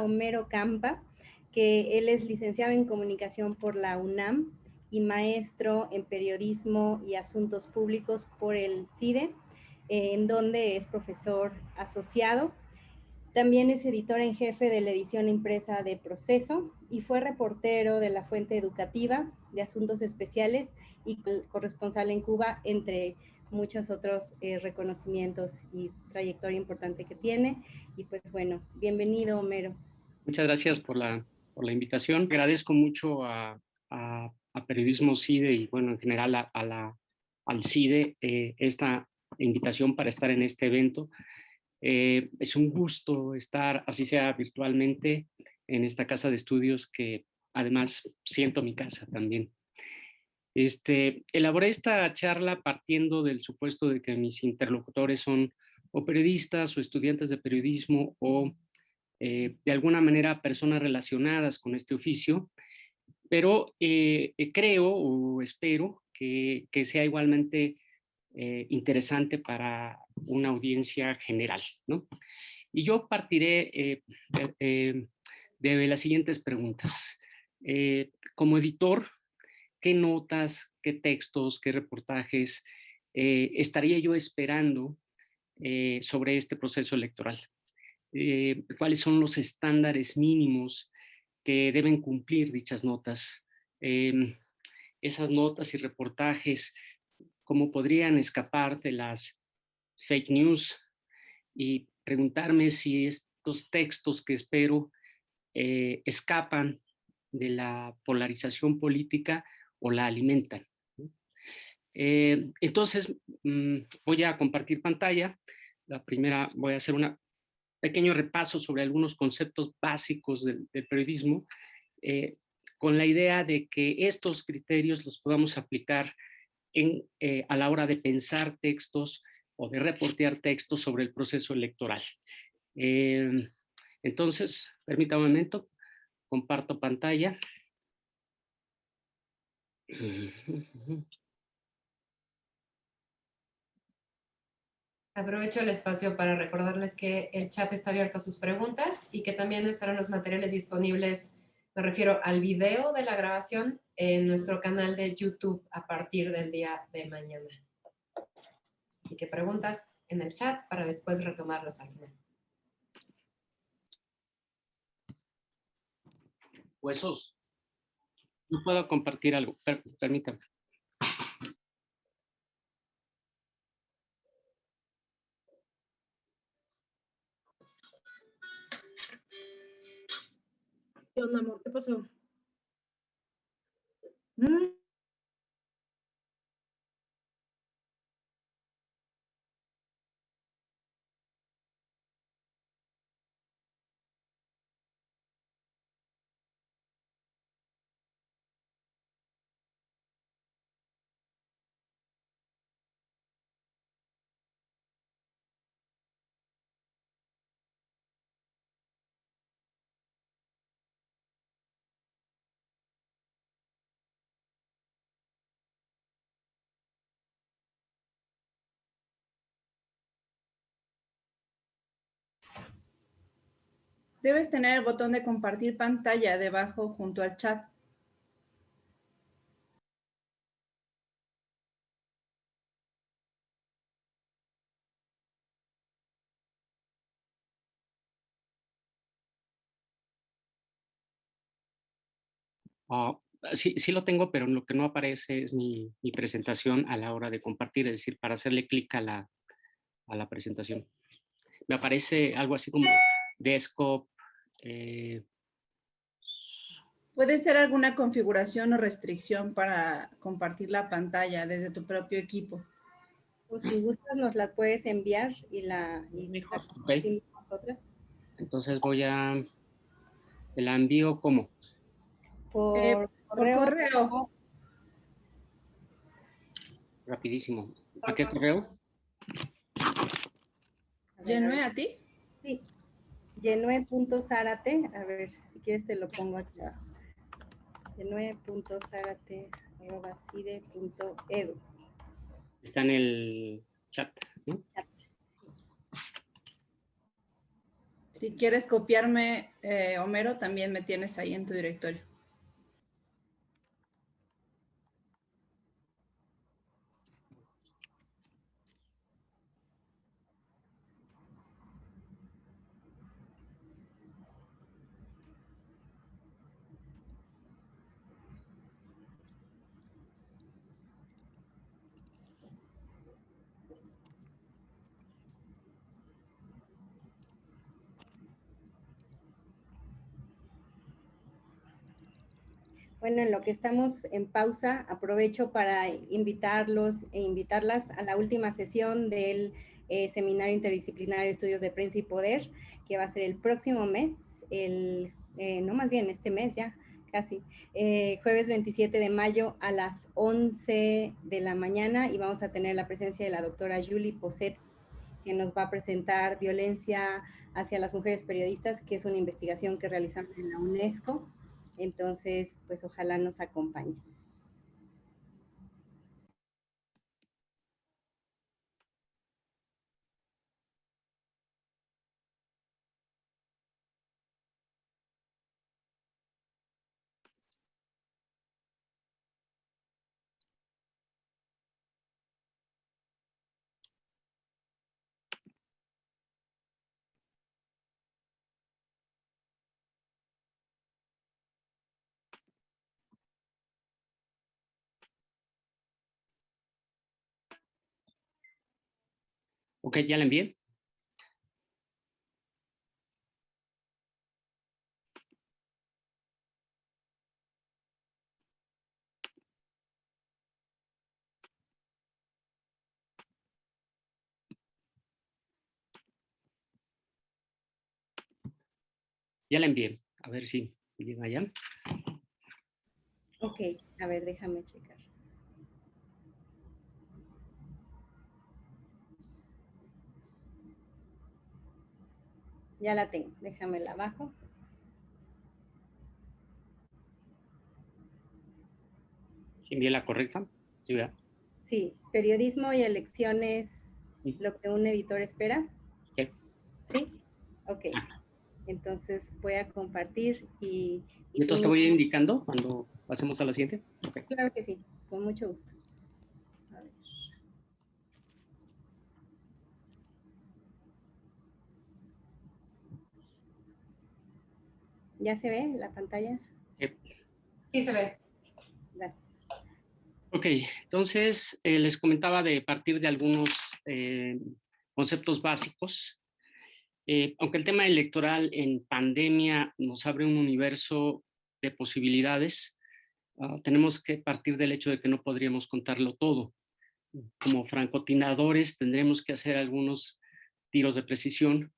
Homero Campa, que él es licenciado en comunicación por la UNAM y maestro en periodismo y asuntos públicos por el CIDE, en donde es profesor asociado. También es editor en jefe de la edición impresa de Proceso y fue reportero de la Fuente Educativa de Asuntos Especiales y corresponsal en Cuba, entre muchos otros reconocimientos y trayectoria importante que tiene. Y pues bueno, bienvenido, Homero. Muchas gracias por la invitación. Agradezco mucho a Periodismo CIDE y bueno, en general al CIDE esta invitación para estar en este evento. Es un gusto estar, así sea virtualmente, en esta casa de estudios que además siento mi casa también. Elaboré esta charla partiendo del supuesto de que mis interlocutores son o periodistas o estudiantes de periodismo o de alguna manera personas relacionadas con este oficio, pero creo o espero que sea igualmente interesante para una audiencia general, ¿no? Y yo partiré de las siguientes preguntas. Como editor, ¿qué notas, qué textos, qué reportajes estaría yo esperando sobre este proceso electoral? ¿Cuáles son los estándares mínimos que deben cumplir dichas notas? Esas notas y reportajes, ¿cómo podrían escapar de las fake news? Y preguntarme si estos textos que espero escapan de la polarización política o la alimentan. Entonces, voy a compartir pantalla. La primera, voy a hacer un pequeño repaso sobre algunos conceptos básicos del periodismo, con la idea de que estos criterios los podamos aplicar a la hora de pensar textos o de reportear textos sobre el proceso electoral. Entonces, permítame un momento, comparto pantalla. Aprovecho el espacio para recordarles que el chat está abierto a sus preguntas y que también estarán los materiales disponibles, me refiero al video de la grabación, en nuestro canal de YouTube a partir del día de mañana. Así que preguntas en el chat para después retomarlas al final. Huesos. No puedo compartir algo, permítame. ¿Qué onda, amor? ¿Qué pasó? Debes tener el botón de compartir pantalla debajo junto al chat. Sí, sí lo tengo, pero lo que no aparece es mi presentación a la hora de compartir, es decir, para hacerle clic a la presentación. Me aparece algo así como desktop. Puede ser alguna configuración o restricción para compartir la pantalla desde tu propio equipo. O si gustas, nos la puedes enviar y la Okay. nosotras. Entonces te la envío ¿cómo? Por correo. Rapidísimo. ¿A qué correo? ¿Yenue a ti? Sí, yenue.zarate, a ver, si quieres te lo pongo aquí abajo. yenue.zarate@cide.edu. Está en el chat, ¿no? Chat. Si quieres copiarme, Homero, también me tienes ahí en tu directorio. Bueno, en lo que estamos en pausa, aprovecho para invitarlos e invitarlas a la última sesión del Seminario Interdisciplinario de Estudios de Prensa y Poder, que va a ser el próximo mes, no más bien este mes ya, casi, jueves 27 de mayo a las 11 de la mañana, y vamos a tener la presencia de la doctora Julie Poset, que nos va a presentar violencia hacia las mujeres periodistas, que es una investigación que realizamos en la UNESCO. Entonces, pues ojalá nos acompañe. Ok, ya la envié. Ya la envié. A ver si llega allá. Ok, a ver, déjame checar. Ya la tengo, déjame la bajo. ¿Sí envié la correcta? Sí, ¿verdad? Sí, periodismo y elecciones, Sí. lo que un editor espera. Okay. ¿Sí? Ok. Entonces voy a compartir y Entonces te voy indicando cuando pasemos a la siguiente. Okay. Claro que sí, con mucho gusto. A ver. ¿Ya se ve la pantalla? Sí, se ve. Gracias. Ok, entonces les comentaba de partir de algunos conceptos básicos. Aunque el tema electoral en pandemia nos abre un universo de posibilidades, tenemos que partir del hecho de que no podríamos contarlo todo. Como francotiradores tendremos que hacer algunos tiros de precisión,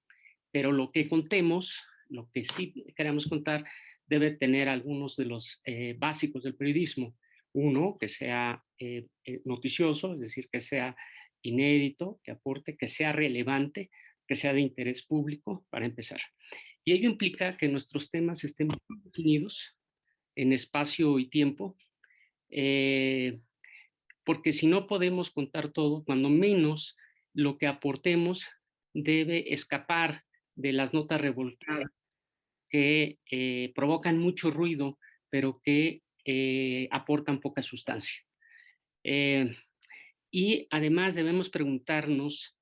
pero lo que contemos, lo que sí queremos contar, debe tener algunos de los básicos del periodismo. Uno, que sea noticioso, es decir, que sea inédito, que aporte, que sea relevante, que sea de interés público, para empezar. Y ello implica que nuestros temas estén bien definidos en espacio y tiempo, porque si no podemos contar todo, cuando menos lo que aportemos debe escapar de las notas revoltadas que provocan mucho ruido, pero que aportan poca sustancia. Y además debemos preguntarnos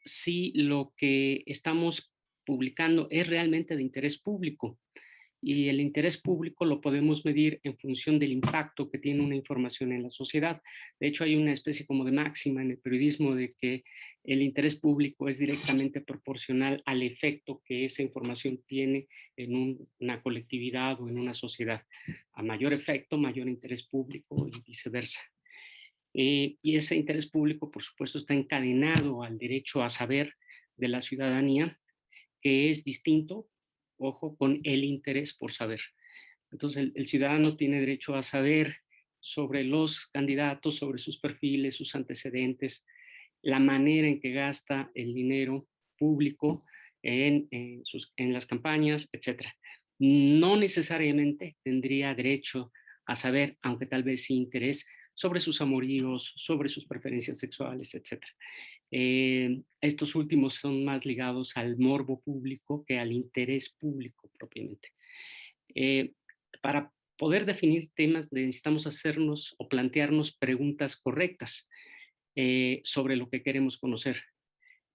si lo que estamos publicando es realmente de interés público. Y el interés público lo podemos medir en función del impacto que tiene una información en la sociedad. De hecho, hay una especie como de máxima en el periodismo de que el interés público es directamente proporcional al efecto que esa información tiene en una colectividad o en una sociedad. A mayor efecto, mayor interés público y viceversa. Y ese interés público, por supuesto, está encadenado al derecho a saber de la ciudadanía, que es distinto, ojo, con el interés por saber. Entonces, el ciudadano tiene derecho a saber sobre los candidatos, sobre sus perfiles, sus antecedentes, la manera en que gasta el dinero público en las campañas, etc. No necesariamente tendría derecho a saber, aunque tal vez sí interés, sobre sus amoríos, sobre sus preferencias sexuales, etc. Estos últimos son más ligados al morbo público que al interés público propiamente. Para poder definir temas necesitamos hacernos o plantearnos preguntas correctas sobre lo que queremos conocer,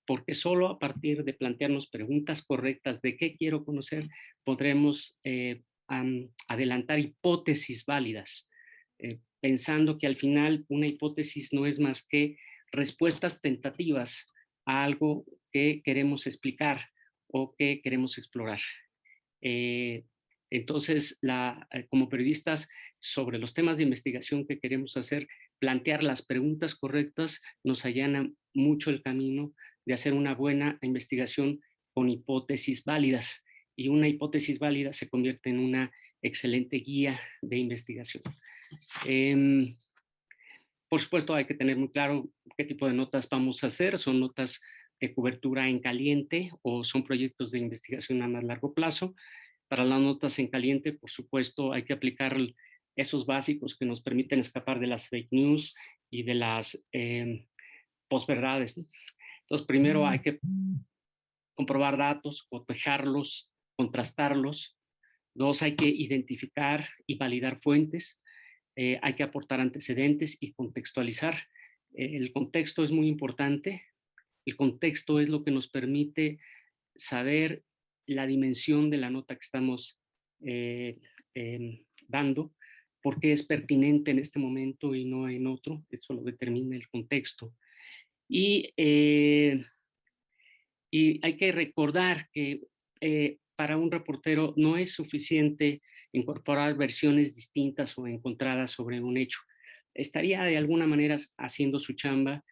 porque solo a partir de plantearnos preguntas correctas de qué quiero conocer podremos adelantar hipótesis válidas, pensando que al final una hipótesis no es más que respuestas tentativas a algo que queremos explicar o que queremos explorar. Entonces, como periodistas, sobre los temas de investigación que queremos hacer, plantear las preguntas correctas nos allana mucho el camino de hacer una buena investigación con hipótesis válidas. Y una hipótesis válida se convierte en una excelente guía de investigación. Por supuesto, hay que tener muy claro qué tipo de notas vamos a hacer. ¿Son notas de cobertura en caliente o son proyectos de investigación a más largo plazo? Para las notas en caliente, por supuesto, hay que aplicar esos básicos que nos permiten escapar de las fake news y de las posverdades, ¿no? Entonces, primero hay que comprobar datos, cotejarlos, contrastarlos. Dos, hay que identificar y validar fuentes. Hay que aportar antecedentes y contextualizar. El contexto es muy importante. El contexto es lo que nos permite saber la dimensión de la nota que estamos dando, por qué es pertinente en este momento y no en otro. Eso lo determina el contexto. Y hay que recordar que para un reportero no es suficiente incorporar versiones distintas o encontradas sobre un hecho. Estaría de alguna manera haciendo su chamba,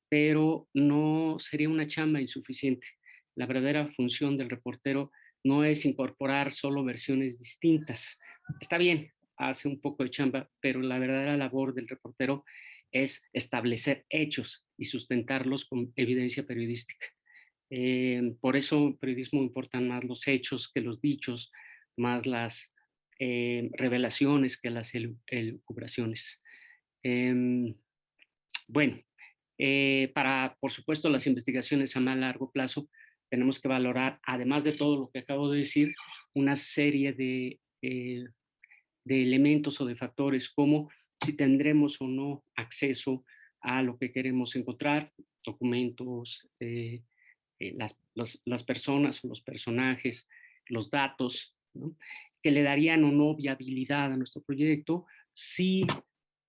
pero no sería una chamba insuficiente. La verdadera función del reportero no es incorporar solo versiones distintas. Está bien, hace un poco de chamba, pero la verdadera labor del reportero es establecer hechos y sustentarlos con evidencia periodística. Por eso en periodismo importan más los hechos que los dichos, más las revelaciones que las elucubraciones. Bueno, para, por supuesto, las investigaciones a más largo plazo, tenemos que valorar, además de todo lo que acabo de decir, una serie de elementos o de factores como si tendremos o no acceso a lo que queremos encontrar, documentos, las personas o los personajes, los datos, ¿no? Que le darían o no viabilidad a nuestro proyecto si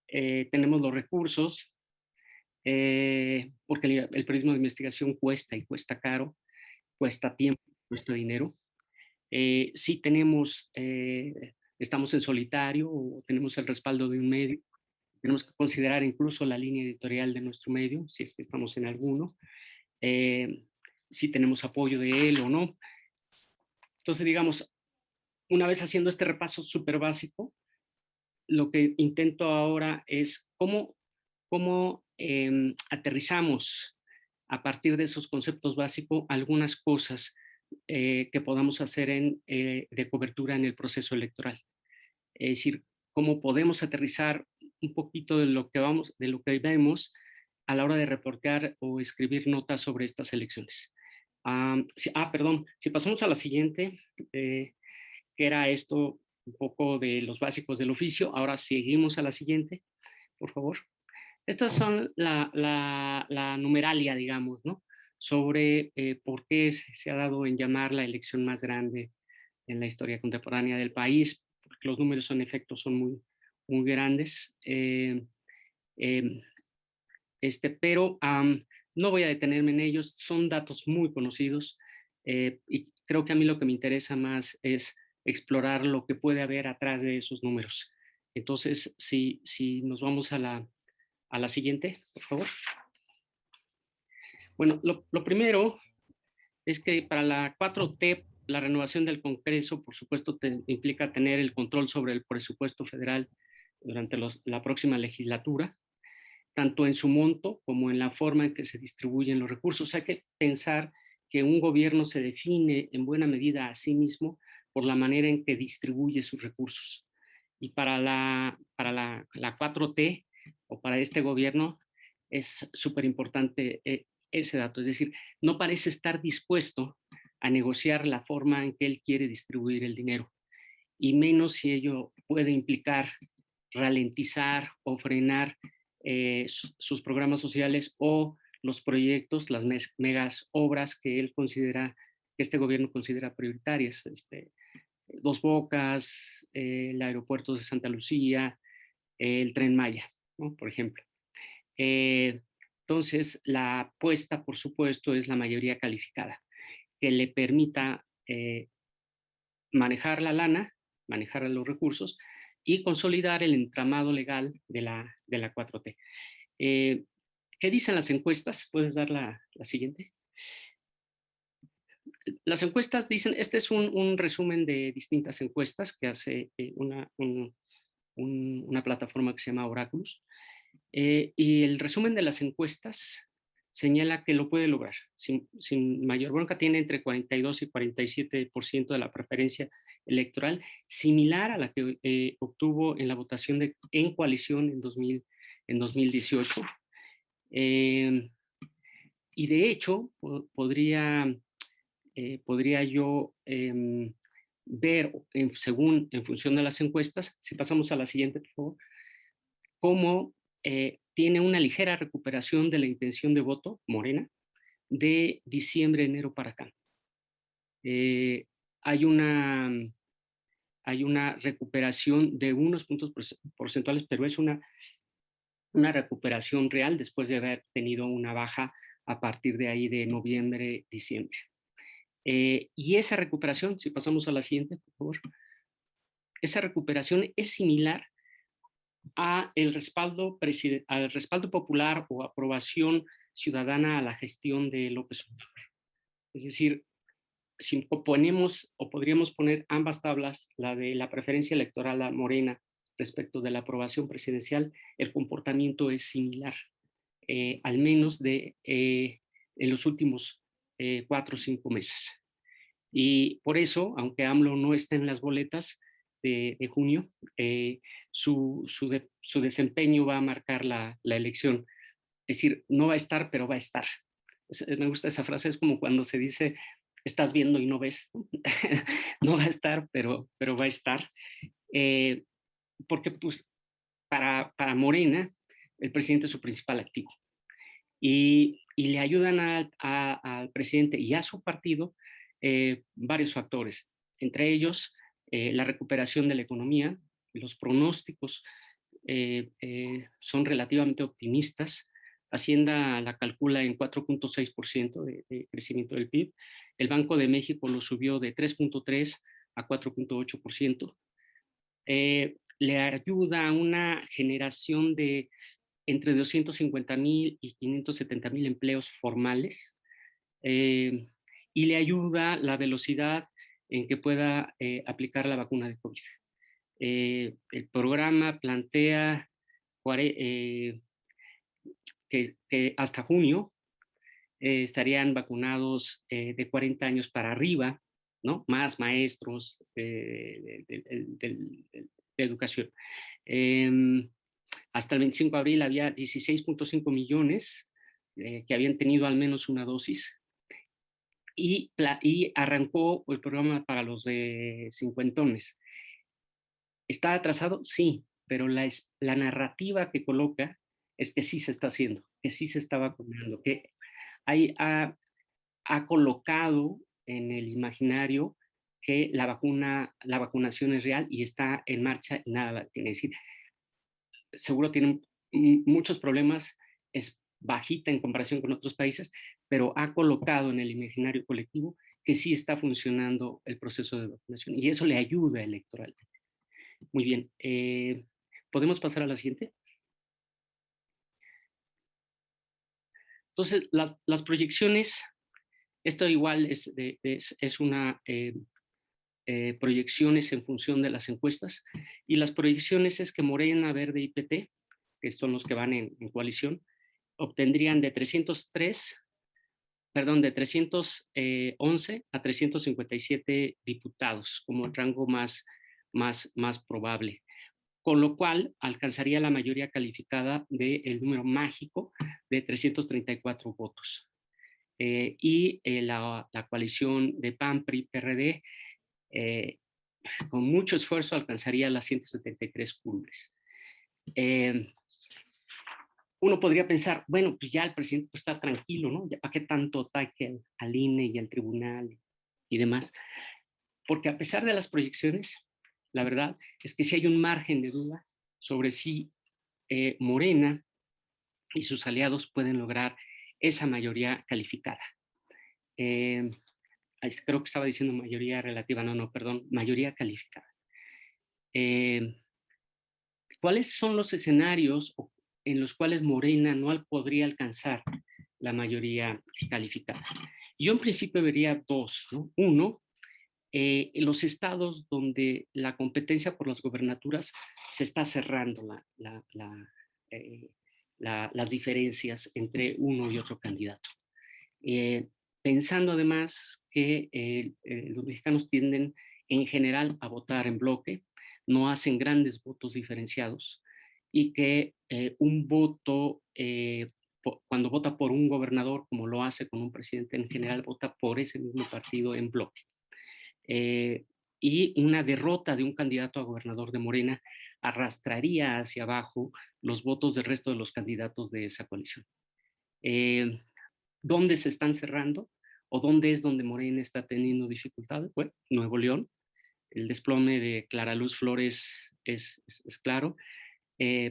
tenemos los recursos, porque el periodismo de investigación cuesta y cuesta caro, cuesta tiempo, cuesta dinero. Si tenemos, estamos en solitario o tenemos el respaldo de un medio, tenemos que considerar incluso la línea editorial de nuestro medio, si es que estamos en alguno, si tenemos apoyo de él o no. Entonces, digamos, una vez haciendo este repaso súper básico, lo que intento ahora es cómo aterrizamos a partir de esos conceptos básicos algunas cosas que podamos hacer de cobertura en el proceso electoral. Es decir, cómo podemos aterrizar un poquito de lo que vemos a la hora de reportear o escribir notas sobre estas elecciones. Perdón, si pasamos a la siguiente, que era esto un poco de los básicos del oficio, ahora seguimos a la siguiente, por favor. Estas son la numeralia, digamos, ¿no? Sobre por qué se ha dado en llamar la elección más grande en la historia contemporánea del país, porque los números en efecto son muy, muy grandes. Pero no voy a detenerme en ellos, son datos muy conocidos y creo que a mí lo que me interesa más es explorar lo que puede haber atrás de esos números. Entonces, si nos vamos a la siguiente, por favor. Bueno, lo primero es que para la 4T, la renovación del Congreso, por supuesto, implica tener el control sobre el presupuesto federal durante la próxima legislatura, tanto en su monto como en la forma en que se distribuyen los recursos. Hay que pensar que un gobierno se define en buena medida a sí mismo por la manera en que distribuye sus recursos. Y para la 4T o para este gobierno es súper importante ese dato. Es decir, no parece estar dispuesto a negociar la forma en que él quiere distribuir el dinero, y menos si ello puede implicar ralentizar o frenar sus programas sociales o los proyectos, las megas obras que él considera, que este gobierno considera prioritarias. Dos Bocas, el aeropuerto de Santa Lucía, el Tren Maya, ¿no? Por ejemplo. Entonces, la apuesta, por supuesto, es la mayoría calificada, que le permita manejar la lana, manejar los recursos y consolidar el entramado legal de la 4T. ¿Qué dicen las encuestas? ¿Puedes dar la siguiente? Las encuestas dicen, este es un resumen de distintas encuestas que hace una plataforma que se llama Oráculos. Y el resumen de las encuestas señala que lo puede lograr. Sin mayor bronca, tiene entre 42 y 47% de la preferencia electoral, similar a la que obtuvo en la votación en coalición en 2018. Y de hecho, podría yo ver, en función de las encuestas, si pasamos a la siguiente, por favor, cómo tiene una ligera recuperación de la intención de voto, Morena, de diciembre, enero para acá. Hay una recuperación de unos puntos porcentuales, pero es una recuperación real después de haber tenido una baja a partir de ahí de noviembre, diciembre. Y esa recuperación, si pasamos a la siguiente, por favor, esa recuperación es similar al respaldo popular o aprobación ciudadana a la gestión de López Obrador. Es decir, si ponemos o podríamos poner ambas tablas, la de la preferencia electoral a Morena respecto de la aprobación presidencial, el comportamiento es similar, al menos en los últimos 4 o 5 meses. Y por eso, aunque AMLO no está en las boletas de junio, su desempeño va a marcar la elección. Es decir, no va a estar, pero va a estar. Me gusta esa frase, es como cuando se dice, estás viendo y no ves. No va a estar, pero va a estar. Porque pues, para Morena, el presidente es su principal activo. Y le ayudan al presidente y a su partido varios factores, entre ellos la recuperación de la economía. Los pronósticos son relativamente optimistas. Hacienda la calcula en 4.6% de crecimiento del PIB. El Banco de México lo subió de 3.3 a 4.8%. Le ayuda a una generación de entre 250,000 y 570,000 empleos formales, y le ayuda la velocidad en que pueda aplicar la vacuna de COVID. El programa plantea que hasta junio estarían vacunados de 40 años para arriba, ¿no? Más maestros de educación. Hasta el 25 de abril había 16.5 millones que habían tenido al menos una dosis, y arrancó el programa para los de cincuentones. ¿Está atrasado? Sí, pero la narrativa que coloca es que sí se está haciendo, que sí se está vacunando, que ha colocado en el imaginario que la vacunación es real y está en marcha y nada la tiene. Es decir, seguro tienen muchos problemas, es bajita en comparación con otros países, pero ha colocado en el imaginario colectivo que sí está funcionando el proceso de vacunación y eso le ayuda electoralmente. Muy bien, ¿podemos pasar a la siguiente? Entonces, las proyecciones, esto igual es una proyecciones en función de las encuestas, y las proyecciones es que Morena, Verde y PT, que son los que van en coalición, obtendrían de 311 a 357 diputados como el rango más probable, con lo cual alcanzaría la mayoría calificada del número mágico de 334 votos. y la coalición de PAN, PRI, PRD, con mucho esfuerzo alcanzaría las 173 curules. Uno podría pensar, bueno, pues ya el presidente pues está tranquilo, ¿no? ¿Para qué tanto ataque al INE y al tribunal y demás? Porque a pesar de las proyecciones, la verdad es que sí hay un margen de duda sobre si Morena y sus aliados pueden lograr esa mayoría calificada. Creo que estaba diciendo mayoría relativa, no, perdón, mayoría calificada. ¿Cuáles son los escenarios en los cuales Morena no podría alcanzar la mayoría calificada? Yo en principio vería dos, ¿no? Uno, en los estados donde la competencia por las gobernaturas se está cerrando las diferencias entre uno y otro candidato. Pensando además que los mexicanos tienden en general a votar en bloque, no hacen grandes votos diferenciados y que un voto, cuando vota por un gobernador, como lo hace con un presidente, en general vota por ese mismo partido en bloque. Y una derrota de un candidato a gobernador de Morena arrastraría hacia abajo los votos del resto de los candidatos de esa coalición. ¿Dónde se están cerrando? ¿O dónde es donde Morena está teniendo dificultades? Bueno, Nuevo León, el desplome de Clara Luz Flores es claro.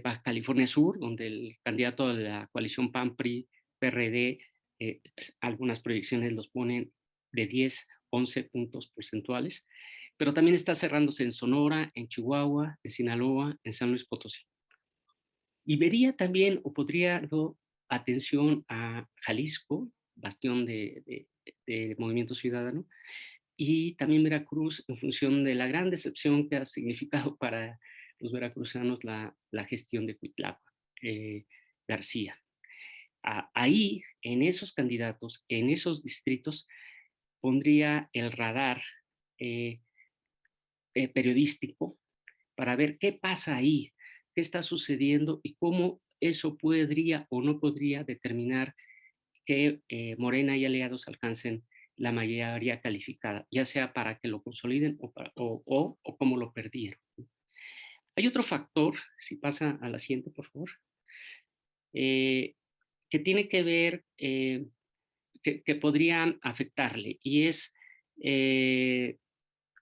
Baja California Sur, donde el candidato de la coalición PAN-PRI-PRD, algunas proyecciones los ponen de 10, 11 puntos porcentuales, pero también está cerrándose en Sonora, en Chihuahua, en Sinaloa, en San Luis Potosí. Y vería también, o podría dar atención a Jalisco, bastión de Movimiento Ciudadano, y también Veracruz, en función de la gran decepción que ha significado para los veracruzanos la gestión de Cuitláhuac García. Ahí, en esos candidatos, en esos distritos, pondría el radar periodístico para ver qué pasa ahí, qué está sucediendo y cómo eso podría o no podría determinar que Morena y aliados alcancen la mayoría calificada, ya sea para que lo consoliden o cómo lo perdieron. Hay otro factor, si pasa a la siguiente, por favor, que tiene que ver, que podría afectarle, y es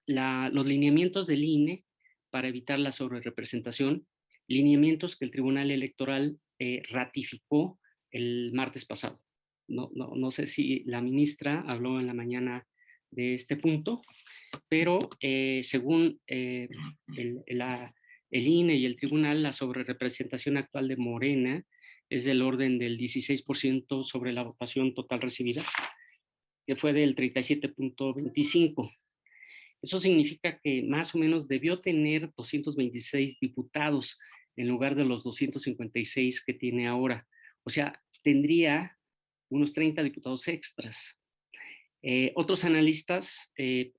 los lineamientos del INE para evitar la sobrerepresentación, lineamientos que el Tribunal Electoral ratificó el martes pasado. No sé si la ministra habló en la mañana de este punto, pero según el INE y el tribunal, la sobrerepresentación actual de Morena es del orden del 16% sobre la votación total recibida, que fue del 37.25%. Eso significa que más o menos debió tener 226 diputados en lugar de los 256 que tiene ahora. O sea, tendría unos 30 diputados extras. Otros analistas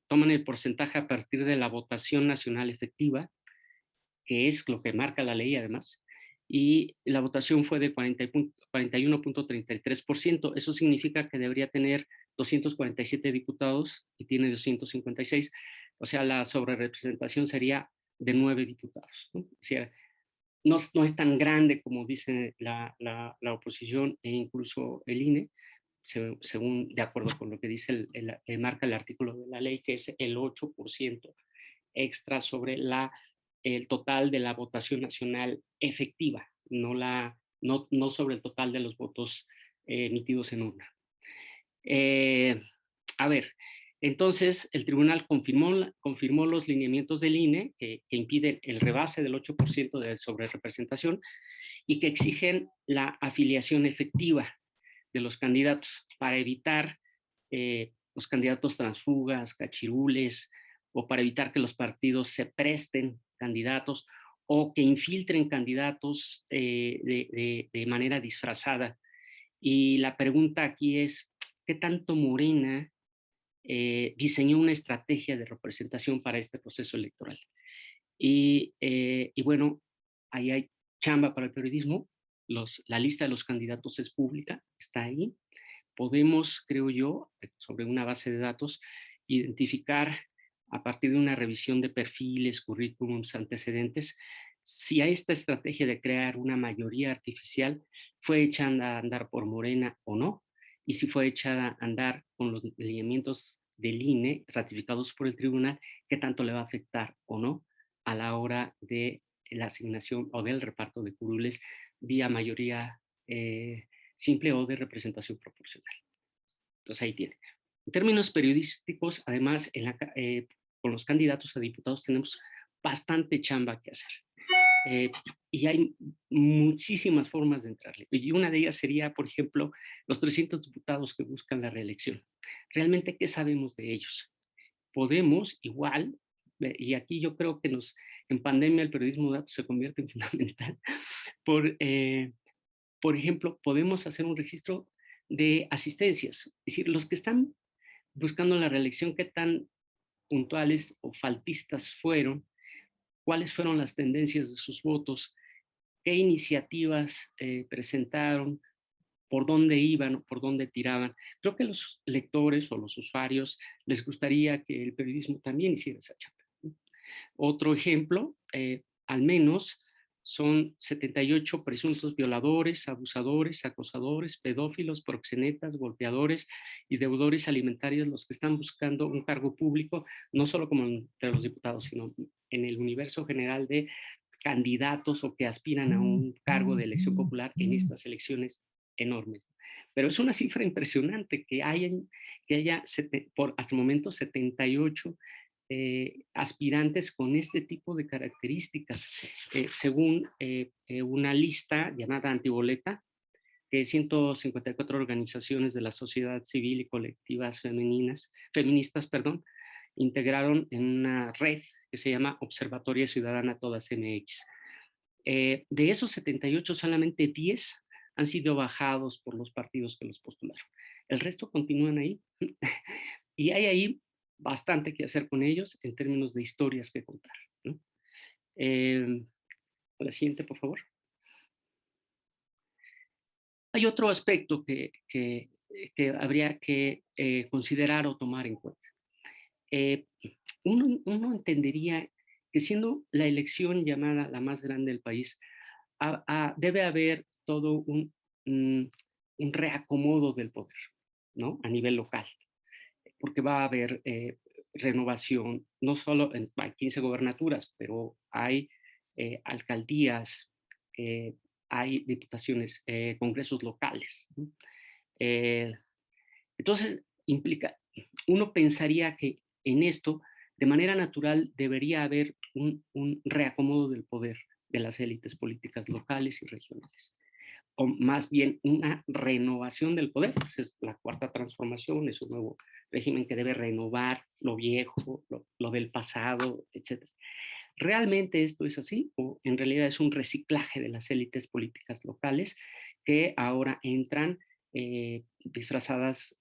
toman el porcentaje a partir de la votación nacional efectiva, que es lo que marca la ley además, y la votación fue de 41.33%. Eso significa que debería tener 247 diputados y tiene 256. O sea, la sobrerepresentación sería de 9 diputados, ¿no? O sea, no es tan grande como dice la oposición e incluso el INE, según de acuerdo con lo que dice marca el artículo de la ley, que es el 8% extra sobre el total de la votación nacional efectiva, no sobre el total de los votos emitidos en urna. A ver, entonces el tribunal confirmó los lineamientos del INE que impiden el rebase del 8% de sobrerepresentación y que exigen la afiliación efectiva de los candidatos para evitar los candidatos transfugas, cachirules, o para evitar que los partidos se presten candidatos o que infiltren candidatos de manera disfrazada. Y la pregunta aquí es, ¿qué tanto Morena diseñó una estrategia de representación para este proceso electoral? Y bueno, ahí hay chamba para el periodismo. La lista de los candidatos es pública, está ahí. podemos, creo yo, sobre una base de datos, identificar a partir de una revisión de perfiles, currículums, antecedentes, si a esta estrategia de crear una mayoría artificial fue hecha a andar por Morena o no, y si fue hecha a andar con los lineamientos del INE ratificados por el tribunal, qué tanto le va a afectar o no a la hora de la asignación o del reparto de curules vía mayoría simple o de representación proporcional. Entonces ahí tiene. En términos periodísticos, además, con los candidatos a diputados tenemos bastante chamba que hacer. Y hay muchísimas formas de entrarle. Y una de ellas sería, por ejemplo, los 300 diputados que buscan la reelección. ¿Realmente qué sabemos de ellos? Podemos igual, y aquí yo creo que en pandemia el periodismo de datos se convierte en fundamental, por ejemplo, podemos hacer un registro de asistencias, es decir, los que están buscando la reelección, qué tan puntuales o faltistas fueron, cuáles fueron las tendencias de sus votos, qué iniciativas presentaron, por dónde iban o por dónde tiraban. Creo que los lectores o los usuarios les gustaría que el periodismo también hiciera esa chamba. Otro ejemplo, al menos son 78 presuntos violadores, abusadores, acosadores, pedófilos, proxenetas, golpeadores y deudores alimentarios los que están buscando un cargo público, no solo como entre los diputados, sino en el universo general de candidatos o que aspiran a un cargo de elección popular en estas elecciones enormes. Pero es una cifra impresionante que haya hasta el momento 78 aspirantes con este tipo de características, según una lista llamada Antiboleta, que 154 organizaciones de la sociedad civil y colectivas feministas, integraron en una red que se llama Observatoria Ciudadana Todas MX. De esos 78, solamente 10 han sido bajados por los partidos que los postularon. El resto continúan ahí. Y hay ahí bastante que hacer con ellos en términos de historias que contar, ¿no? La siguiente, por favor. Hay otro aspecto que habría que considerar o tomar en cuenta. Uno entendería que siendo la elección llamada la más grande del país, debe haber todo un reacomodo del poder, ¿no? A nivel local, porque va a haber renovación, no solo hay 15 gobernaturas, pero hay alcaldías, hay diputaciones, congresos locales, ¿no? Entonces, uno pensaría que en esto, de manera natural, debería haber un reacomodo del poder de las élites políticas locales y regionales, o más bien una renovación del poder. Pues es la cuarta transformación, es un nuevo régimen que debe renovar lo viejo, lo del pasado, etc. ¿Realmente esto es así? ¿O en realidad es un reciclaje de las élites políticas locales que ahora entran disfrazadas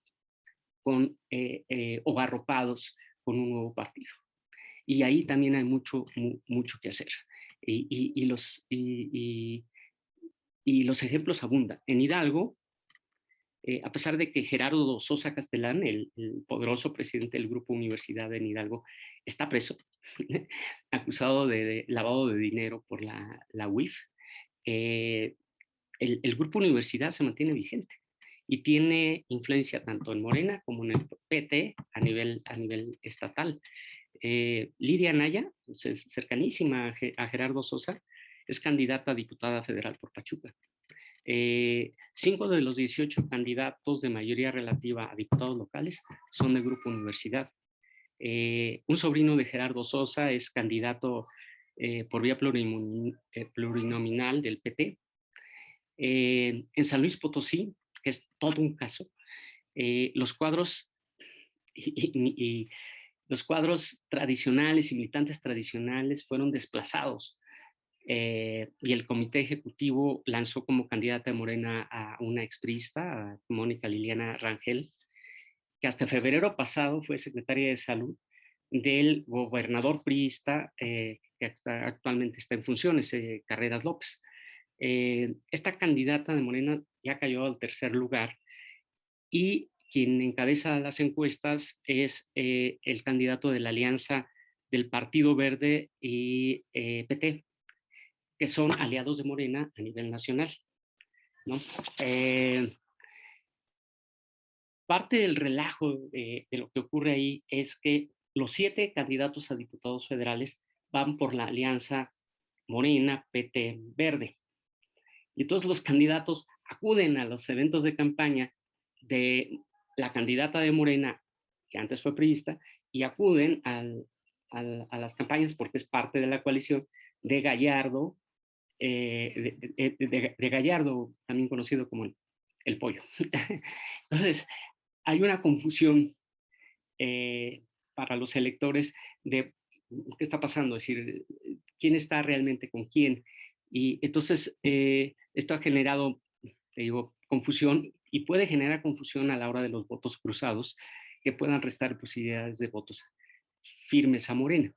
o arropados con un nuevo partido? Y ahí también hay mucho que hacer. Y los ejemplos abundan. En Hidalgo, a pesar de que Gerardo Sosa Castellán, el poderoso presidente del Grupo Universidad en Hidalgo, está preso, acusado de lavado de dinero por la UIF, el Grupo Universidad se mantiene vigente y tiene influencia tanto en Morena como en el PT a nivel estatal. Lidia Anaya, cercanísima a Gerardo Sosa, es candidata a diputada federal por Pachuca. 5 de los 18 candidatos de mayoría relativa a diputados locales son del Grupo Universidad. Un sobrino de Gerardo Sosa es candidato por vía plurinominal del PT. En San Luis Potosí, que es todo un caso, los cuadros los cuadros tradicionales y militantes tradicionales fueron desplazados. Y el comité ejecutivo lanzó como candidata de Morena a una expriista, a Mónica Liliana Rangel, que hasta febrero pasado fue secretaria de salud del gobernador priista que actualmente está en funciones, Carreras López. Esta candidata de Morena ya cayó al tercer lugar y quien encabeza las encuestas es el candidato de la alianza del Partido Verde y PT, que son aliados de Morena a nivel nacional, ¿no? Parte del relajo de lo que ocurre ahí es que los 7 candidatos a diputados federales van por la alianza Morena, PT, Verde. Y entonces los candidatos acuden a los eventos de campaña de la candidata de Morena, que antes fue priista, y acuden a las campañas, porque es parte de la coalición, de Gallardo, de Gallardo, también conocido como el pollo. Entonces, hay una confusión para los electores de qué está pasando, es decir, quién está realmente con quién. Y entonces esto ha generado, te digo, confusión, y puede generar confusión a la hora de los votos cruzados que puedan restar posibilidades de votos firmes a Morena.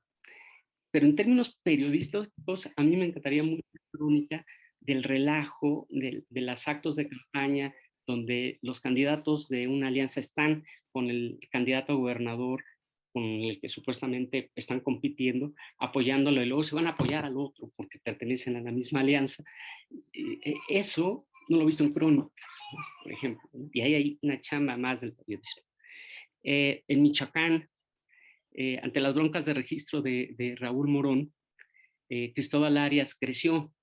Pero en términos periodísticos, a mí me encantaría mucho la crónica del relajo, de los actos de campaña, donde los candidatos de una alianza están con el candidato a gobernador con el que supuestamente están compitiendo, apoyándolo, y luego se van a apoyar al otro porque pertenecen a la misma alianza. Eso no lo he visto en crónicas, ¿no? Por ejemplo, ¿no? Y ahí hay una chamba más del periodismo. En Michoacán, ante las broncas de registro de Raúl Morón, Cristóbal Arias creció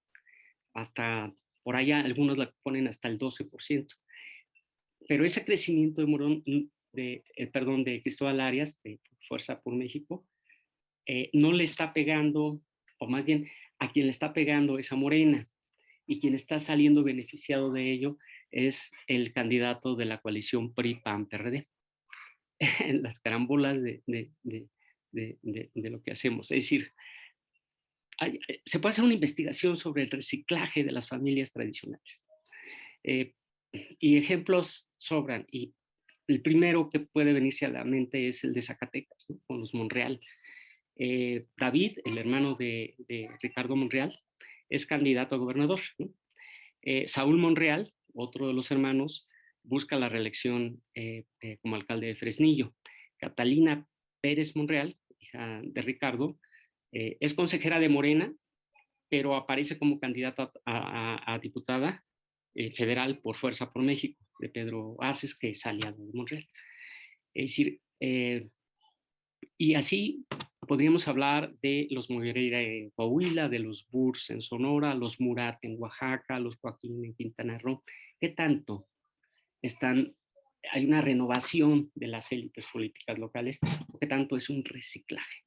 hasta, por allá algunos la ponen hasta el 12%. Pero ese crecimiento de Morón, de Cristóbal Arias, de Fuerza por México, no le está pegando, o más bien a quien le está pegando es a Morena, y quien está saliendo beneficiado de ello es el candidato de la coalición PRI-PAN-PRD. Las carambolas de lo que hacemos. Es decir, se puede hacer una investigación sobre el reciclaje de las familias tradicionales. Y ejemplos sobran. Y el primero que puede venirse a la mente es el de Zacatecas, ¿no? Con los Monreal. David, el hermano de Ricardo Monreal, es candidato a gobernador, ¿no? Saúl Monreal, otro de los hermanos, busca la reelección como alcalde de Fresnillo. Catalina Pérez Monreal, hija de Ricardo, es consejera de Morena, pero aparece como candidata a diputada federal por Fuerza por México, de Pedro Aces, que es aliado de Monreal. Es decir, y así podríamos hablar de los Moreira en Coahuila, de los Burs en Sonora, los Murat en Oaxaca, los Joaquín en Quintana Roo. ¿Qué tanto hay una renovación de las élites políticas locales? ¿Qué tanto es un reciclaje?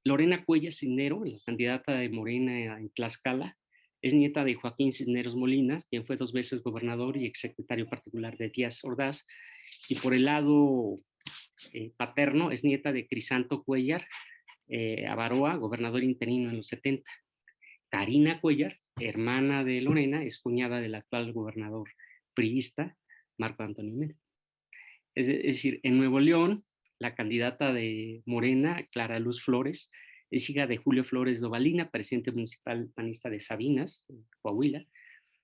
Lorena Cuellar Cisneros, la candidata de Morena en Tlaxcala, es nieta de Joaquín Cisneros Molinas, quien fue 2 veces gobernador y exsecretario particular de Díaz Ordaz, y por el lado paterno es nieta de Crisanto Cuellar Avaroa, gobernador interino en los 70. Karina Cuellar, hermana de Lorena, es cuñada del actual gobernador priista, Marco Antonio Mena. Es decir, en Nuevo León, la candidata de Morena, Clara Luz Flores, es hija de Julio Flores Dovalina, presidente municipal panista de Sabinas, Coahuila,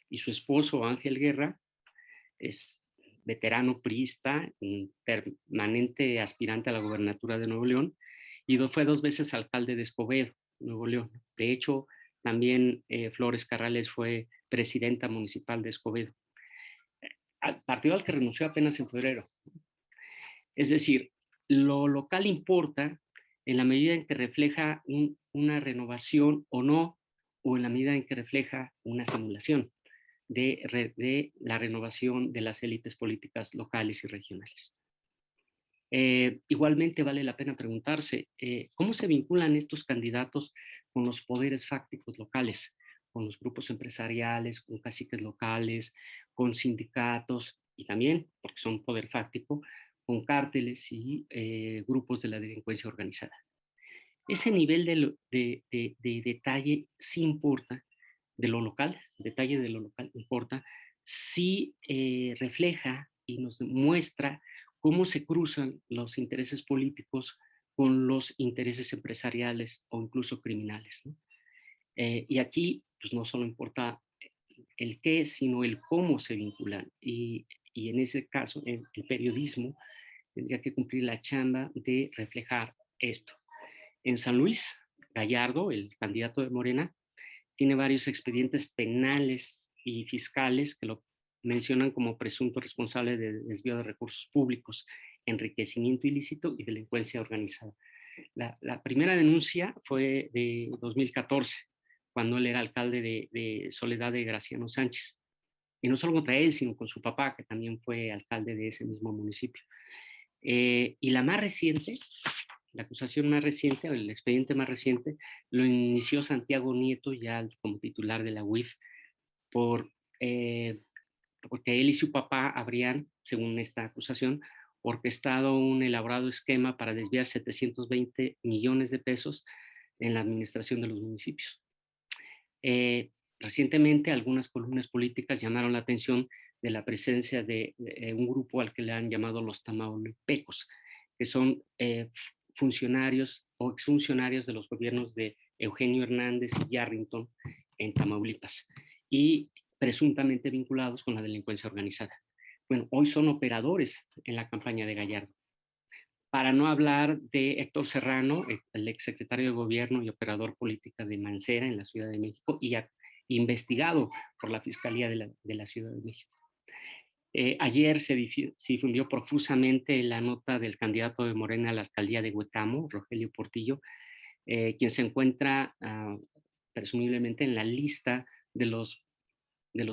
y su esposo Ángel Guerra es veterano priista, permanente aspirante a la gobernatura de Nuevo León, y fue 2 veces alcalde de Escobedo, Nuevo León. De hecho, también Flores Carrales fue presidenta municipal de Escobedo, al partido al que renunció apenas en febrero. Es decir, lo local importa en la medida en que refleja una renovación o no, o en la medida en que refleja una simulación de la renovación de las élites políticas locales y regionales. Igualmente vale la pena preguntarse cómo se vinculan estos candidatos con los poderes fácticos locales, con los grupos empresariales, con caciques locales, con sindicatos y también, porque son poder fáctico, con cárteles y grupos de la delincuencia organizada. Ese nivel de detalle sí importa, detalle de lo local importa, sí refleja y nos muestra cómo se cruzan los intereses políticos con los intereses empresariales o incluso criminales, ¿no? Y aquí pues no solo importa el qué, sino el cómo se vinculan. Y y en ese caso el periodismo tendría que cumplir la chamba de reflejar esto. En San Luis, Gallardo, el candidato de Morena, tiene varios expedientes penales y fiscales que lo mencionan como presunto responsable de desvío de recursos públicos, enriquecimiento ilícito y delincuencia organizada. La primera denuncia fue de 2014, cuando él era alcalde de Soledad de Graciano Sánchez. Y no solo contra él, sino con su papá, que también fue alcalde de ese mismo municipio. Y la más reciente, la acusación más reciente, o el expediente más reciente, lo inició Santiago Nieto, ya como titular de la UIF, porque él y su papá habrían, según esta acusación, orquestado un elaborado esquema para desviar 720 millones de pesos en la administración de los municipios. Recientemente, algunas columnas políticas llamaron la atención de la presencia de un grupo al que le han llamado los tamaulipecos, que son funcionarios o exfuncionarios de los gobiernos de Eugenio Hernández y Yarrington en Tamaulipas, y presuntamente vinculados con la delincuencia organizada. Bueno, hoy son operadores en la campaña de Gallardo. Para no hablar de Héctor Serrano, el exsecretario de Gobierno y operador política de Mancera en la Ciudad de México, y investigado por la Fiscalía de la Ciudad de México. Ayer se difundió profusamente la nota del candidato de Morena a la alcaldía de Huetamo, Rogelio Portillo, quien se encuentra presumiblemente en la lista de los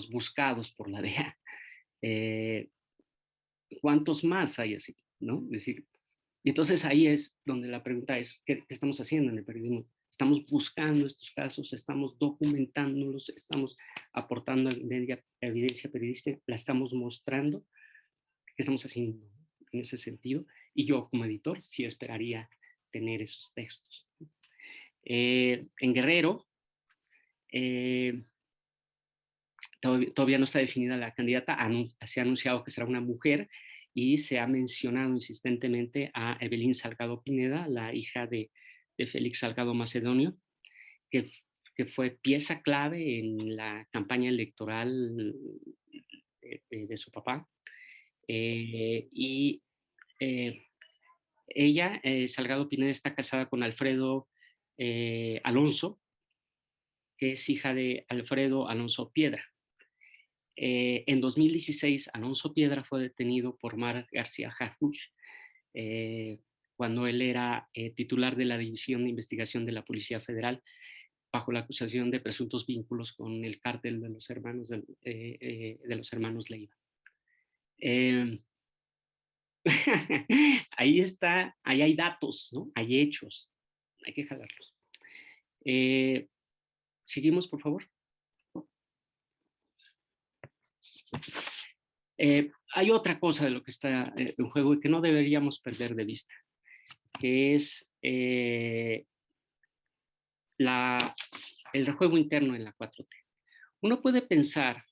buscados por la DEA. ¿Cuántos más hay así? ¿No? Es decir, y entonces ahí es donde la pregunta es, ¿qué estamos haciendo en el periodismo? Estamos buscando estos casos, estamos documentándolos, estamos aportando evidencia periodística, la estamos mostrando. ¿Qué estamos haciendo en ese sentido? Y yo como editor sí esperaría tener esos textos. En Guerrero, todavía no está definida la candidata, se ha anunciado que será una mujer y se ha mencionado insistentemente a Evelyn Salgado Pineda, la hija de Félix Salgado Macedonio, que fue pieza clave en la campaña electoral de su papá. Y ella, Salgado Pineda, está casada con Alfredo Alonso, que es hija de Alfredo Alonso Piedra. En 2016, Alonso Piedra fue detenido por Mar García Harfuch, cuando él era titular de la División de Investigación de la Policía Federal, bajo la acusación de presuntos vínculos con el cártel de los hermanos Leiva. Ahí está, ahí hay datos, ¿no? Hay hechos, hay que jalarlos. Seguimos, por favor. Hay otra cosa de lo que está en juego y que no deberíamos perder de vista, que es el juego interno en la 4T. Uno puede pensar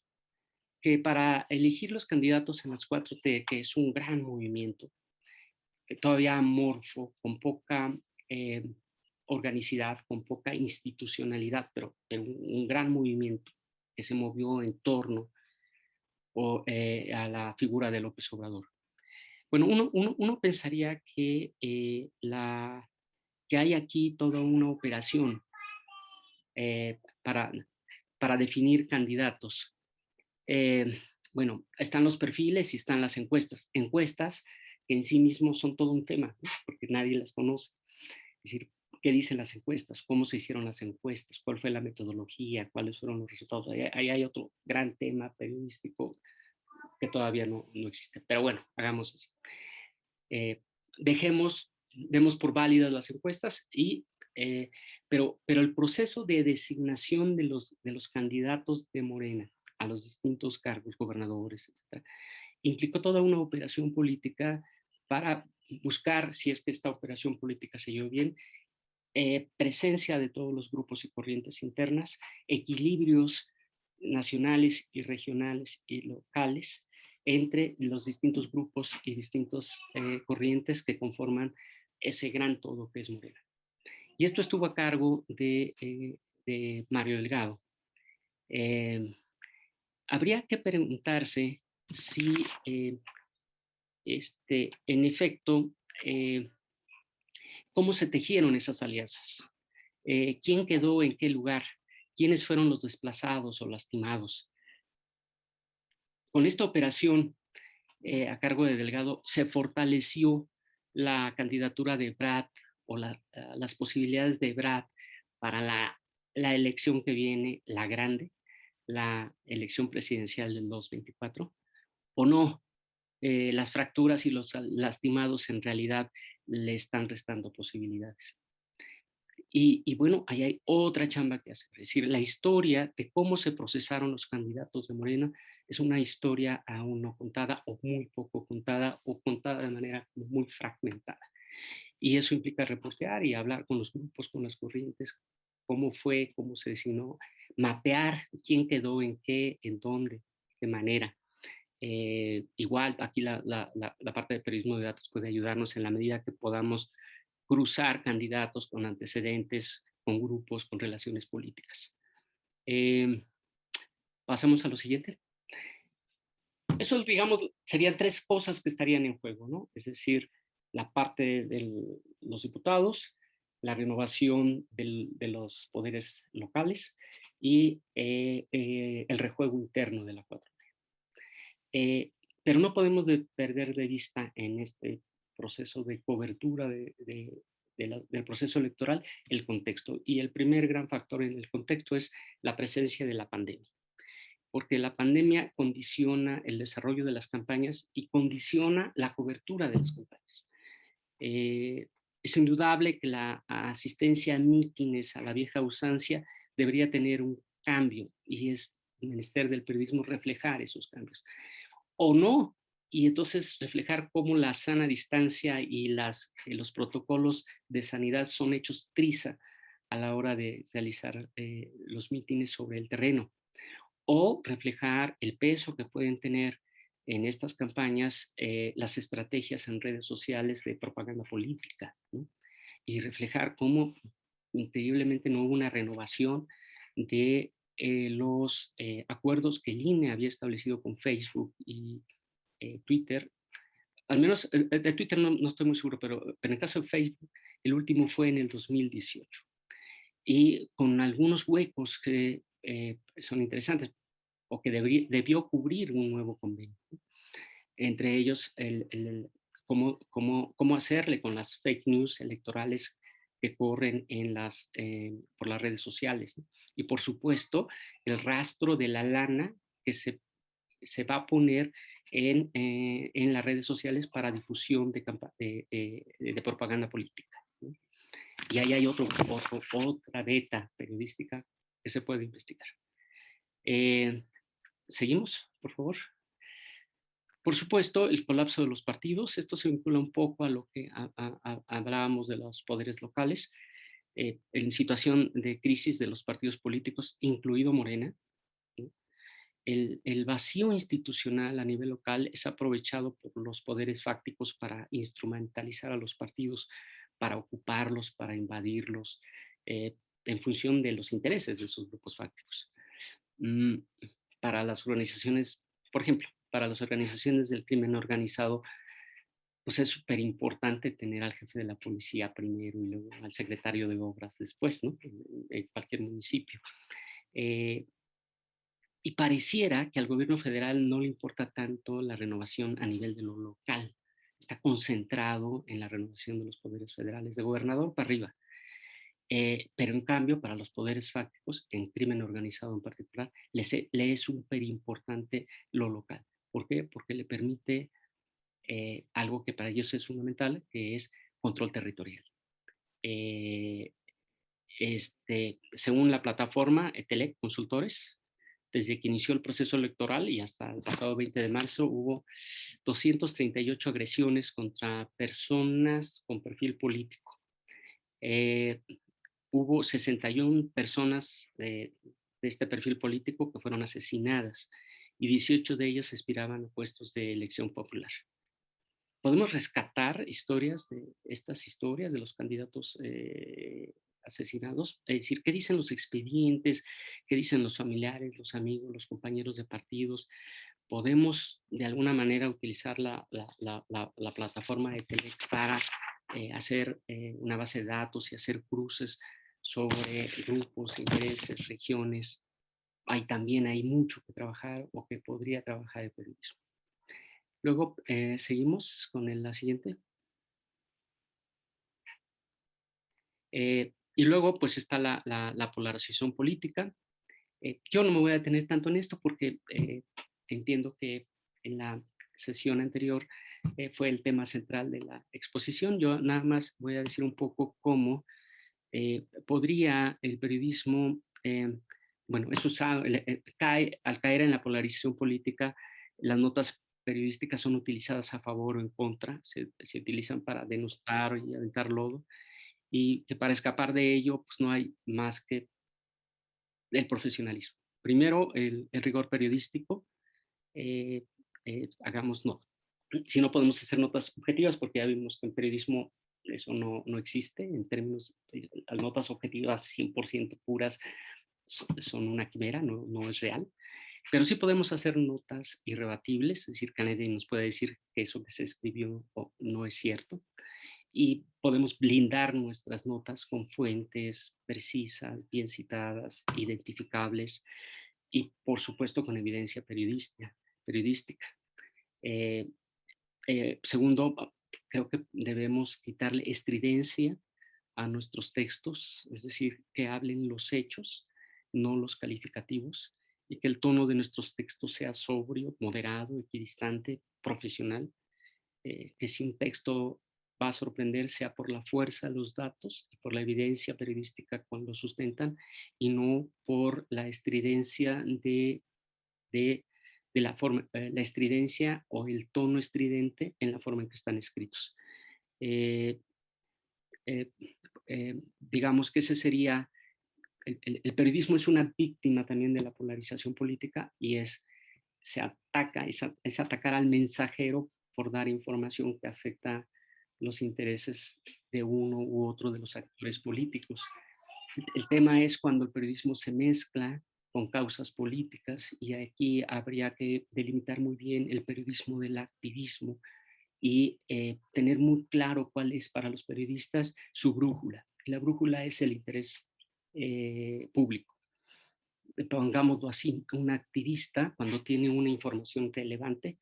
que para elegir los candidatos en las 4T, que es un gran movimiento, que todavía amorfo, con poca organicidad, con poca institucionalidad, pero un gran movimiento que se movió en torno a la figura de López Obrador. Bueno, uno pensaría que hay aquí toda una operación para definir candidatos. Bueno, están los perfiles y están las encuestas. Encuestas que en sí mismos son todo un tema, ¿no? Porque nadie las conoce. Es decir, ¿qué dicen las encuestas? ¿Cómo se hicieron las encuestas? ¿Cuál fue la metodología? ¿Cuáles fueron los resultados? Ahí hay otro gran tema periodístico que todavía no existe. Pero bueno, hagamos así. Demos por válidas las encuestas, pero el proceso de designación de los candidatos de Morena a los distintos cargos, gobernadores, etc., implicó toda una operación política para buscar, si es que esta operación política se llevó bien, presencia de todos los grupos y corrientes internas, equilibrios nacionales y regionales y locales entre los distintos grupos y distintas corrientes que conforman ese gran todo que es Morena. Y esto estuvo a cargo de Mario Delgado. Habría que preguntarse si, en efecto, cómo se tejieron esas alianzas, quién quedó en qué lugar, quiénes fueron los desplazados o lastimados. Con esta operación a cargo de Delgado se fortaleció la candidatura de Ebrard o las posibilidades de Ebrard para la elección que viene, la grande, la elección presidencial del 2024, o no. Las fracturas y los lastimados en realidad le están restando posibilidades. Y bueno, ahí hay otra chamba que hacer. Es decir, la historia de cómo se procesaron los candidatos de Morena es una historia aún no contada o muy poco contada o contada de manera muy fragmentada. Y eso implica reportear y hablar con los grupos, con las corrientes, cómo fue, cómo se designó, mapear quién quedó en qué, en dónde, de manera. Igual aquí la parte de periodismo de datos puede ayudarnos en la medida que podamos cruzar candidatos con antecedentes, con grupos, con relaciones políticas. Pasamos a lo siguiente. Eso, digamos, serían tres cosas que estarían en juego, ¿no? Es decir, la parte de los diputados, la renovación de los poderes locales y el rejuego interno de la 4T. Pero no podemos perder de vista en este proceso de cobertura del proceso electoral el contexto. Y el primer gran factor en el contexto es la presencia de la pandemia, porque la pandemia condiciona el desarrollo de las campañas y condiciona la cobertura de las campañas. Es indudable que la asistencia a mítines a la vieja usanza debería tener un cambio y es menester del periodismo reflejar esos cambios. O no, y entonces reflejar cómo la sana distancia y los protocolos de sanidad son hechos triza a la hora de realizar los mítines sobre el terreno, o reflejar el peso que pueden tener en estas campañas las estrategias en redes sociales de propaganda política, ¿no? Y reflejar cómo increíblemente no hubo una renovación de los acuerdos que el INE había establecido con Facebook y Twitter. Al menos de Twitter no estoy muy seguro, pero en el caso de Facebook, el último fue en el 2018. Y con algunos huecos que son interesantes o que debió cubrir un nuevo convenio. Entre ellos, cómo hacerle con las fake news electorales que corren por las redes sociales, ¿no? Y por supuesto, el rastro de la lana que se va a poner en las redes sociales para difusión de propaganda política, ¿no? Y ahí hay otra beta periodística que se puede investigar. Seguimos, por favor. Por supuesto, el colapso de los partidos. Esto se vincula un poco a lo que hablábamos de los poderes locales, en situación de crisis de los partidos políticos, incluido Morena, ¿no? El vacío institucional a nivel local es aprovechado por los poderes fácticos para instrumentalizar a los partidos, para ocuparlos, para invadirlos, en función de los intereses de esos grupos fácticos. Para las organizaciones, por ejemplo, para las organizaciones del crimen organizado, pues es súper importante tener al jefe de la policía primero y luego al secretario de obras después, ¿no? En cualquier municipio. Y pareciera que al gobierno federal no le importa tanto la renovación a nivel de lo local. Está concentrado en la renovación de los poderes federales, de gobernador para arriba. Pero en cambio, para los poderes fácticos, en crimen organizado en particular, le es súper importante lo local. ¿Por qué? Porque le permite algo que para ellos es fundamental, que es control territorial. Según la plataforma Etelec Consultores, desde que inició el proceso electoral y hasta el pasado 20 de marzo hubo 238 agresiones contra personas con perfil político. Hubo 61 personas de este perfil político que fueron asesinadas y 18 de ellas aspiraban a puestos de elección popular. Podemos rescatar historias de estas historias de los candidatos asesinados, es decir, qué dicen los expedientes, qué dicen los familiares, los amigos, los compañeros de partidos, podemos de alguna manera utilizar la plataforma de Telect para hacer una base de datos y hacer cruces sobre grupos, intereses, regiones. También hay mucho que trabajar o que podría trabajar el periodismo. Luego seguimos con la siguiente. Y luego pues está la polarización política. Yo no me voy a detener tanto en esto porque entiendo que en la sesión anterior fue el tema central de la exposición. Yo nada más voy a decir un poco cómo podría el periodismo, bueno, es usado, al caer en la polarización política, las notas periodísticas son utilizadas a favor o en contra, se utilizan para denostar y aventar lodo, y que para escapar de ello, pues no hay más que el profesionalismo. Primero, el rigor periodístico. Hagamos no. Si no podemos hacer notas objetivas, porque ya vimos que en periodismo eso no existe, en términos de las notas objetivas 100% puras son una quimera, no es real. Pero sí podemos hacer notas irrebatibles, es decir, que nadie nos puede decir que eso que se escribió no es cierto. Y podemos blindar nuestras notas con fuentes precisas, bien citadas, identificables y, por supuesto, con evidencia periodística. Segundo, creo que debemos quitarle estridencia a nuestros textos, es decir, que hablen los hechos, no los calificativos, y que el tono de nuestros textos sea sobrio, moderado, equidistante, profesional, que si un texto va a sorprender sea por la fuerza de los datos y por la evidencia periodística cuando lo sustentan, y no por la estridencia de la forma, la estridencia o el tono estridente en la forma en que están escritos. Digamos que ese sería, el periodismo es una víctima también de la polarización política y es atacar al mensajero por dar información que afecta los intereses de uno u otro de los actores políticos. El tema es cuando el periodismo se mezcla con causas políticas, y aquí habría que delimitar muy bien el periodismo del activismo y tener muy claro cuál es para los periodistas su brújula. La brújula es el interés público. Pongámoslo así, un activista cuando tiene una información relevante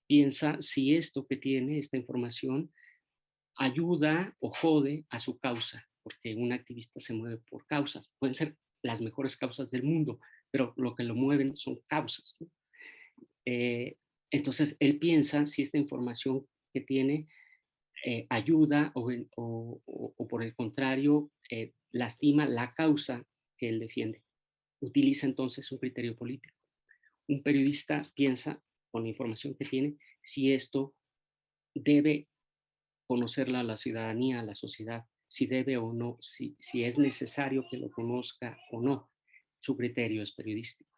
piensa si esto que tiene, esta información, ayuda o jode a su causa, porque un activista se mueve por causas. Pueden ser las mejores causas del mundo, pero lo que lo mueven son causas, ¿no? Entonces, él piensa si esta información que tiene ayuda o por el contrario, lastima la causa que él defiende. Utiliza entonces un criterio político. Un periodista piensa, con la información que tiene, si esto debe conocerla a la ciudadanía, a la sociedad, si debe o no, si es necesario que lo conozca o no. Su criterio es periodístico.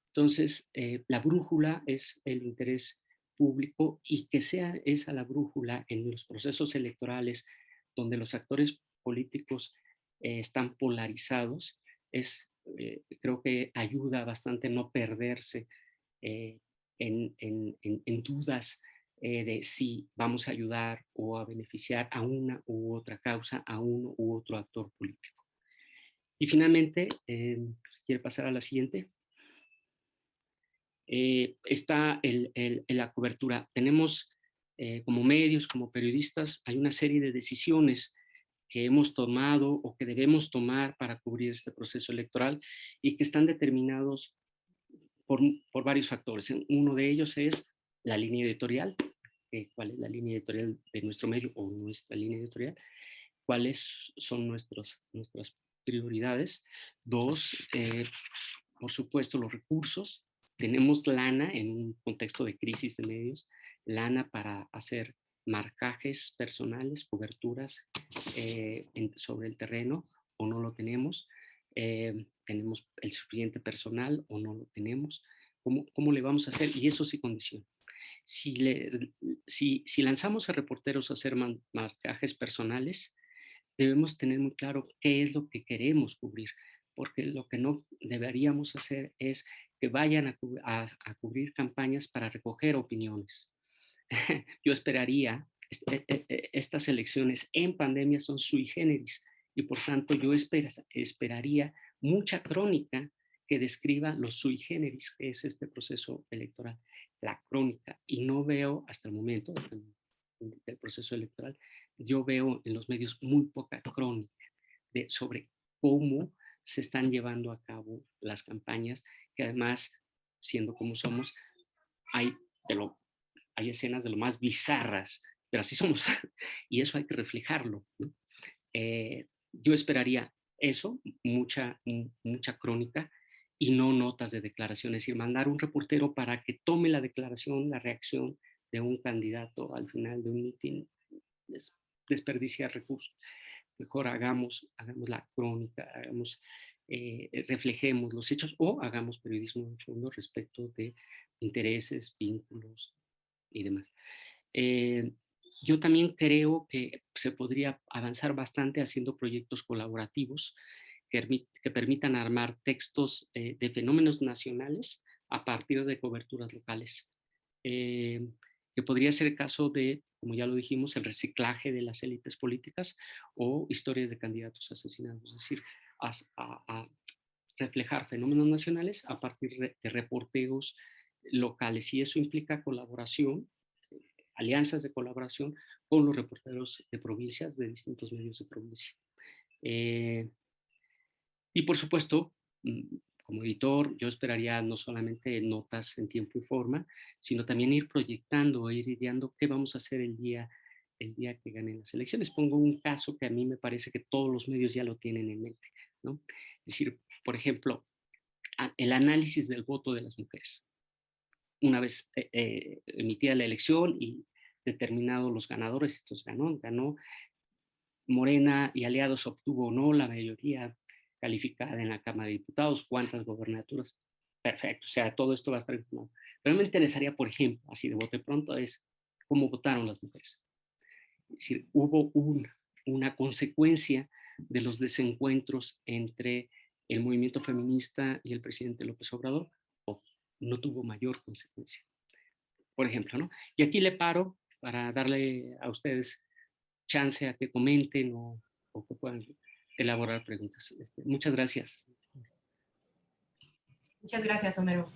Entonces, la brújula es el interés público, y que sea esa la brújula en los procesos electorales donde los actores políticos están polarizados, creo que ayuda bastante no perderse en dudas de si vamos a ayudar o a beneficiar a una u otra causa, a uno u otro actor político. Y finalmente, si quiere pasar a la siguiente, está la cobertura. Tenemos como medios, como periodistas, hay una serie de decisiones que hemos tomado o que debemos tomar para cubrir este proceso electoral y que están determinados por varios factores. Uno de ellos es la línea editorial. ¿Cuál es la línea editorial de nuestro medio o nuestra línea editorial? ¿Cuáles son nuestras prioridades? Dos, por supuesto, los recursos. Tenemos lana en un contexto de crisis de medios, lana para hacer marcajes personales, coberturas sobre el terreno, o no lo tenemos. Tenemos el suficiente personal o no lo tenemos. ¿Cómo le vamos a hacer? Y eso sí condiciona. Si lanzamos a reporteros a hacer marcajes personales, debemos tener muy claro qué es lo que queremos cubrir, porque lo que no deberíamos hacer es que vayan a cubrir campañas para recoger opiniones. Yo esperaría, estas elecciones en pandemia son sui generis y por tanto yo esperaría mucha crónica que describa los sui generis, que es este proceso electoral, la crónica, y no veo hasta el momento del proceso electoral, yo veo en los medios muy poca crónica sobre cómo se están llevando a cabo las campañas, que además, siendo como somos, hay escenas de lo más bizarras, pero así somos, y eso hay que reflejarlo, ¿no? Yo esperaría eso, mucha crónica, y no notas de declaración, es decir, mandar un reportero para que tome la declaración, la reacción de un candidato al final de un mitin, desperdicia recursos. Mejor hagamos la crónica, reflejemos los hechos o hagamos periodismo en fondo respecto de intereses, vínculos y demás. Yo también creo que se podría avanzar bastante haciendo proyectos colaborativos que permitan armar textos de fenómenos nacionales a partir de coberturas locales. Que podría ser el caso de, como ya lo dijimos, el reciclaje de las élites políticas o historias de candidatos asesinados, es decir, a reflejar fenómenos nacionales a partir de reporteos locales, y eso implica colaboración, alianzas de colaboración con los reporteros de provincias, de distintos medios de provincia. Y por supuesto, como editor, yo esperaría no solamente notas en tiempo y forma, sino también ir proyectando, ir ideando qué vamos a hacer el día que ganen las elecciones. Pongo un caso que a mí me parece que todos los medios ya lo tienen en mente, ¿no? Es decir, por ejemplo, el análisis del voto de las mujeres. Una vez emitida la elección y determinados los ganadores, entonces ganó Morena y aliados, obtuvo o no la mayoría calificada en la Cámara de Diputados, cuántas gobernaturas, perfecto, o sea, todo esto va a estar informado. Pero me interesaría, por ejemplo, así de bote pronto, es cómo votaron las mujeres. Es decir, hubo una consecuencia de los desencuentros entre el movimiento feminista y el presidente López Obrador, o no tuvo mayor consecuencia, por ejemplo, ¿no? Y aquí le paro para darle a ustedes chance a que comenten o que puedan elaborar preguntas. Muchas gracias. Muchas gracias, Homero.